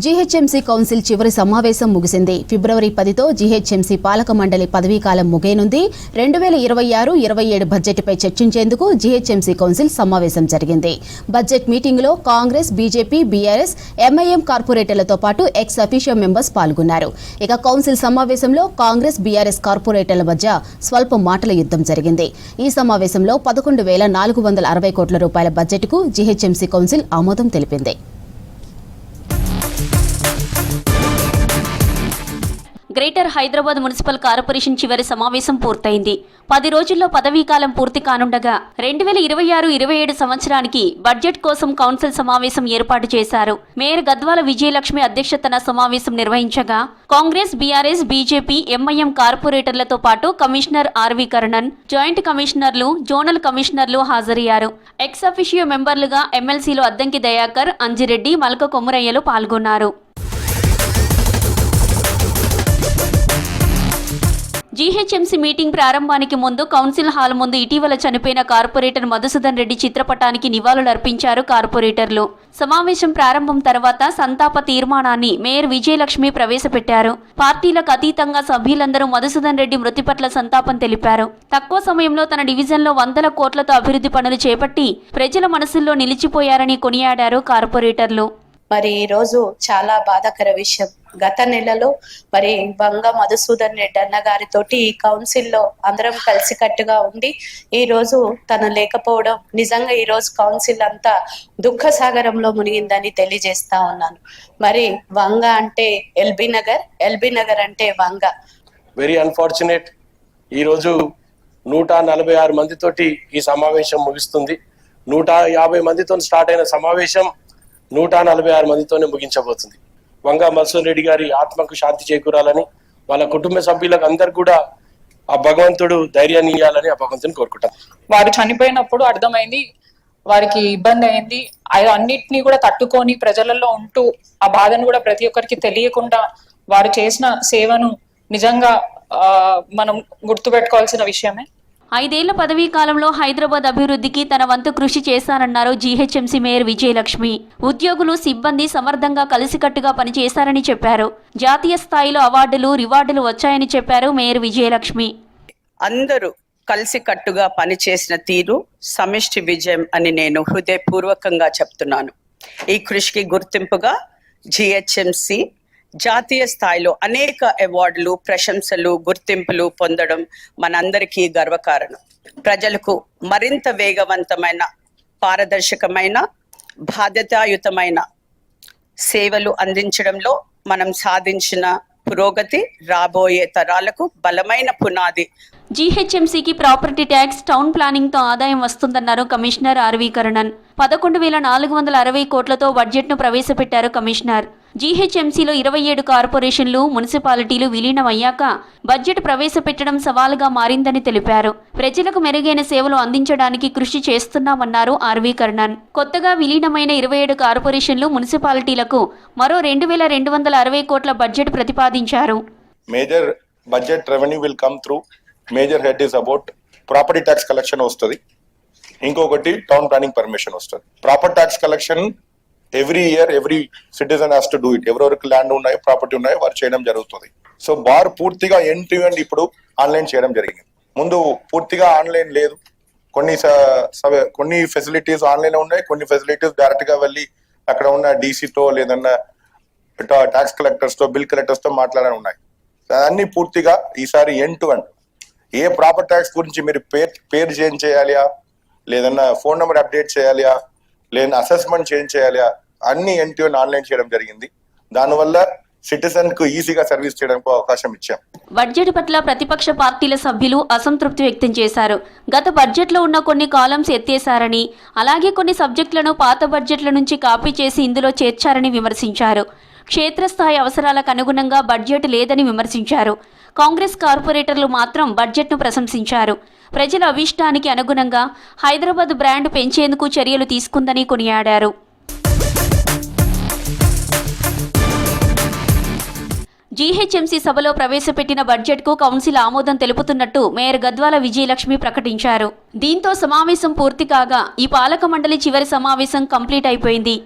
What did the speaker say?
GHMC council చివరి సమావేశం ముగిసింది. ఫిబ్రవరి 10తో జీహెచ్ఎంసీ పాలక మండలి పదవీకాలం ముగియనుంది. 2026-27 బడ్జెట్పై చర్చించేందుకు జీహెచ్ఎంసీ కౌన్సిల్ సమావేశం జరిగింది. బడ్జెట్ మీటింగ్లో కాంగ్రెస్, బీజేపీ, బీఆర్ఎస్, ఎంఐఎం కార్పొరేటర్లతో పాటు ఎక్స్ అఫీషియో మెంబర్స్ పాల్గొన్నారు. ఇక కౌన్సిల్ సమావేశంలో కాంగ్రెస్, బీఆర్ఎస్ కార్పొరేటర్ల మధ్య స్వల్ప మాటల యుద్ధం జరిగింది. ఈ సమావేశంలో 11,460 కోట్ల రూపాయల బడ్జెట్కు జీహెచ్ఎంసీ కౌన్సిల్ ఆమోదం తెలిపింది. గ్రేటర్ హైదరాబాద్ మున్సిపల్ కార్పొరేషన్ చివరి సమావేశం పూర్తయింది. 10 రోజుల్లో పదవీకాలం పూర్తి కానుండగా 2026-27 సంవత్సరానికి బడ్జెట్ కోసం కౌన్సిల్ సమావేశం ఏర్పాటు చేశారు. మేయర్ గద్వాల విజయలక్ష్మి అధ్యక్షతన సమావేశం నిర్వహించగా కాంగ్రెస్, బీఆర్ఎస్, బీజేపీ, ఎంఐఎం కార్పొరేటర్లతో పాటు కమిషనర్ ఆర్వి కర్ణన్, జాయింట్ కమిషనర్లు, జోనల్ కమిషనర్లు హాజరయ్యారు. ఎక్స్ అఫీషియో మెంబర్లుగా ఎమ్మెల్సీలు అద్దంకి దయాకర్, అంజిరెడ్డి, మల్క కొమురయ్యలు పాల్గొన్నారు. జీహెచ్ఎంసీ మీటింగ్ ప్రారంభానికి ముందు కౌన్సిల్ హాల్ ముందు ఇటీవల చనిపోయిన కార్పొరేటర్ మధుసూదన్ రెడ్డి చిత్రపటానికి నివాళులర్పించారు కార్పొరేటర్లు. సమావేశం ప్రారంభం తర్వాత సంతాప తీర్మానాన్ని మేయర్ విజయలక్ష్మి ప్రవేశపెట్టారు. పార్టీలకు అతీతంగా సభ్యులందరూ మధుసూదన్ రెడ్డి మృతి పట్ల సంతాపం తెలిపారు. తక్కువ సమయంలో తన డివిజన్లో 100 కోట్లతో అభివృద్ధి పనులు చేపట్టి ప్రజల మనసుల్లో నిలిచిపోయారని కొనియాడారు కార్పొరేటర్లు. మరి ఈ రోజు చాలా బాధాకర విషయం. గత నెలలో మరి వంగ మధుసూదన్ రెడ్డి అన్న గారితోటి ఈ కౌన్సిల్లో అందరం కలిసికట్టుగా ఉండి ఈ రోజు తను లేకపోవడం నిజంగా ఈ రోజు కౌన్సిల్ అంతా దుఃఖ సాగరంలో మునిగిందని తెలియజేస్తా ఉన్నాను. మరి వంగ అంటే ఎల్బీ నగర్ అంటే వంగ. Very unfortunate. ఈ రోజు 146 మందితోటి ఈ సమావేశం ముగిస్తుంది. 150 మందితో స్టార్ట్ అయిన సమావేశం 146 మందితోనే ముగించబోతుంది. వంగ మధుసూదన్ రెడ్డి గారి ఆత్మకు శాంతి చేకూరాలని, వాళ్ళ కుటుంబ సభ్యులకు అందరు కూడా ఆ భగవంతుడు ధైర్యాన్ని ఇవ్వాలని ఆ భగవంతుని కోరుకుంటాం. వారు చనిపోయినప్పుడు అర్థమైంది వారికి ఇబ్బంది అయింది. అన్నిటినీ కూడా తట్టుకొని ప్రజలలో ఉంటూ ఆ బాధను కూడా ప్రతి ఒక్కరికి తెలియకుండా వారు చేసిన సేవను నిజంగా మనం గుర్తుపెట్టుకోవాల్సిన విషయమే. 5 ఏళ్ల పదవీ కాలంలో హైదరాబాద్ అభివృద్ధికి తన వంతు కృషి చేశానన్నారు జీహెచ్ఎంసీ మేయర్ విజయలక్ష్మి. ఉద్యోగులు, సిబ్బంది సమర్థంగా కలిసికట్టుగా పనిచేశారని చెప్పారు. జాతీయ స్థాయిలో అవార్డులు, రివార్డులు వచ్చాయని చెప్పారు మేయర్ విజయలక్ష్మి. అందరూ కలిసికట్టుగా పనిచేసిన తీరు సమిష్టి విజయం అని నేను హృదయపూర్వకంగా చెప్తున్నాను. ఈ కృషికి గుర్తింపుగా జీహెచ్ఎంసీ జాతీయ స్థాయిలో అనేక అవార్డులు, ప్రశంసలు, గుర్తింపులు పొందడం మనందరికీ గర్వకారణం. ప్రజలకు మరింత వేగవంతమైన, పారదర్శకమైన, బాధ్యతాయుతమైన సేవలు అందించడంలో మనం సాధించిన పురోగతి రాబోయే తరాలకు బలమైన పునాది. జీహెచ్ఎంసీకి ప్రాపర్టీ ట్యాక్స్, టౌన్ ప్లానింగ్ తో ఆదాయం వస్తుందన్నారు కమిషనర్ ఆర్వి కర్ణన్. 11,460 కోట్లతో బడ్జెట్ను ప్రవేశపెట్టారు కమిషనర్. జీహెచ్ఎంసీలో 27 కార్పొరేషన్లు, మున్సిపాలిటీలు విలీనమయ్యాక బడ్జెట్ ప్రవేశపెట్టడం సవాలుగా మారిందని తెలిపారు. ప్రజలకు మెరుగైన సేవలు అందించడానికి కృషి చేస్తున్నామన్నారు ఆర్వి కర్ణన్. కొత్తగా విలీనమైన 27 కార్పొరేషన్లు, మున్సిపాలిటీలకు మరో 2,260 కోట్ల బడ్జెట్ ప్రతిపాదించారు. Major budget revenue will come through. Major head is about property tax collection వస్తుంది. ఇంకొకటి టౌన్ ప్లానింగ్ పర్మిషన్ వస్తుంది. Property tax collection every year every citizen has to do it. ఎవరెవరికి ల్యాండ్ ఉన్నాయో, ప్రాపర్టీ ఉన్నాయో వారు చేయడం జరుగుతుంది. సో బార్ పూర్తిగా ఎండ్ టు ఎండ్ ఇప్పుడు ఆన్లైన్ చేయడం జరిగింది. ముందు పూర్తిగా ఆన్లైన్ లేదు. కొన్ని ఫెసిలిటీస్ ఆన్లైన్ ఉన్నాయి, కొన్ని ఫెసిలిటీస్ డైరెక్ట్ గా వెళ్ళి అక్కడ ఉన్న డీసీతో లేదన్నా ట్యాక్స్ కలెక్టర్స్ తో, బిల్ కలెక్టర్స్ తో మాట్లాడని ఉన్నాయి. అన్ని పూర్తిగా ఈసారి end to end A property tax గురించి మీరు పేరు చేంజ్ చేయాలియా, లేదన్నా ఫోన్ నెంబర్ అప్డేట్ చేయాలియా, లేదన్నా అసెస్మెంట్ చేంజ్ చేయాలియా, అన్ని ఎండ్ టు ఎండ్ ఆన్లైన్ చేయడం జరిగింది. దానివల్ల సిటిజన్ కు ఈజీగా సర్వీస్ చేయడానికి అవకాశం ఇచ్చాం. బడ్జెట్ పట్ల ప్రతిపక్ష పార్టీల సభ్యులు అసంతృప్తి వ్యక్తం చేశారు. గత బడ్జెట్ లో ఉన్న కొన్ని కాలమ్స్ ఎత్తేశారని, అలాగే కొన్ని సబ్జెక్టులను పాత బడ్జెట్ల నుంచి కాపీ చేసి ఇందులో చేర్చారని విమర్శించారు. క్షేత్రస్థాయి అవసరాలకు అనుగుణంగా బడ్జెట్ లేదని విమర్శించారు. కాంగ్రెస్ కార్పొరేటర్లు మాత్రం బడ్జెట్ను ప్రశంసించారు. ప్రజల అభిష్టానికి అనుగుణంగా హైదరాబాద్ బ్రాండ్ పెంచేందుకు చర్యలు తీసుకుందని కొనియాడారు. జీహెచ్ఎంసీ సభలో ప్రవేశపెట్టిన బడ్జెట్కు కౌన్సిల్ ఆమోదం తెలుపుతున్నట్టు మేయర్ గద్వాల విజయలక్ష్మి ప్రకటించారు. దీంతో సమావేశం పూర్తి కాగా ఈ పాలక మండలి చివరి సమావేశం కంప్లీట్ అయిపోయింది.